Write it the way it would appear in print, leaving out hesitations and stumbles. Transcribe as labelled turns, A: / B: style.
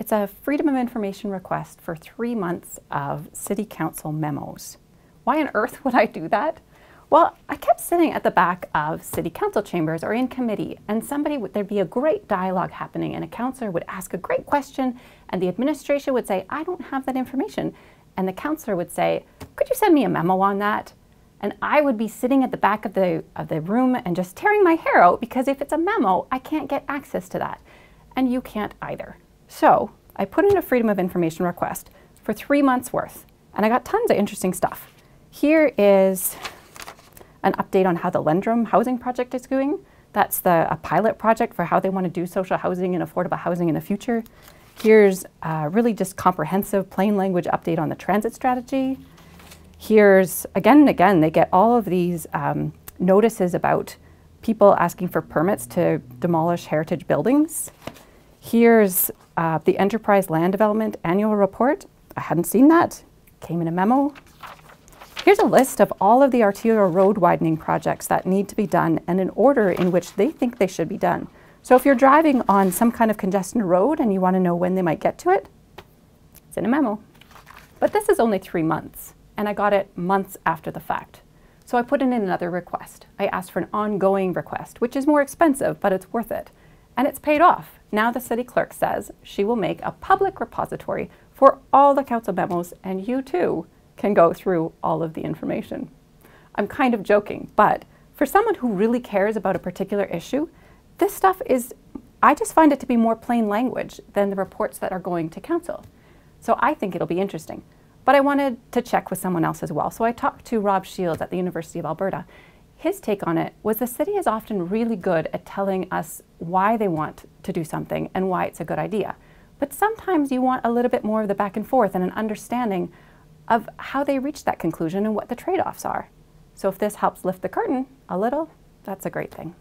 A: It's a Freedom of Information request for 3 months of City Council memos. Why on earth would I do that? Well, I kept sitting at the back of City Council chambers or in committee, and there'd be a great dialogue happening, and a councillor would ask a great question, and the administration would say, I don't have that information. And the councillor would say, could you send me a memo on that? And I would be sitting at the back of the room and just tearing my hair out, because if it's a memo, I can't get access to that. And you can't either. So I put in a Freedom of Information request for 3 months worth, and I got tons of interesting stuff. Here is an update on how the Lendrum housing project is going. That's a pilot project for how they want to do social housing and affordable housing in the future. Here's a really just comprehensive plain language update on the transit strategy. Here's, again and again, they get all of these notices about people asking for permits to demolish heritage buildings. Here's the Enterprise Land Development Annual Report. I hadn't seen that. Came in a memo. Here's a list of all of the arterial road widening projects that need to be done and in order in which they think they should be done. So if you're driving on some kind of congested road and you want to know when they might get to it, it's in a memo. But this is only 3 months, and I got it months after the fact. So I put in another request. I asked for an ongoing request, which is more expensive, but it's worth it. And it's paid off. Now the city clerk says she will make a public repository for all the council memos, and you too can go through all of the information. I'm kind of joking, but for someone who really cares about a particular issue, this stuff I just find it to be more plain language than the reports that are going to council. So I think it'll be interesting. But I wanted to check with someone else as well. So I talked to Rob Shields at the University of Alberta. His take on it was the city is often really good at telling us why they want to do something and why it's a good idea. But sometimes you want a little bit more of the back and forth and an understanding of how they reach that conclusion and what the trade-offs are. So if this helps lift the curtain a little, that's a great thing.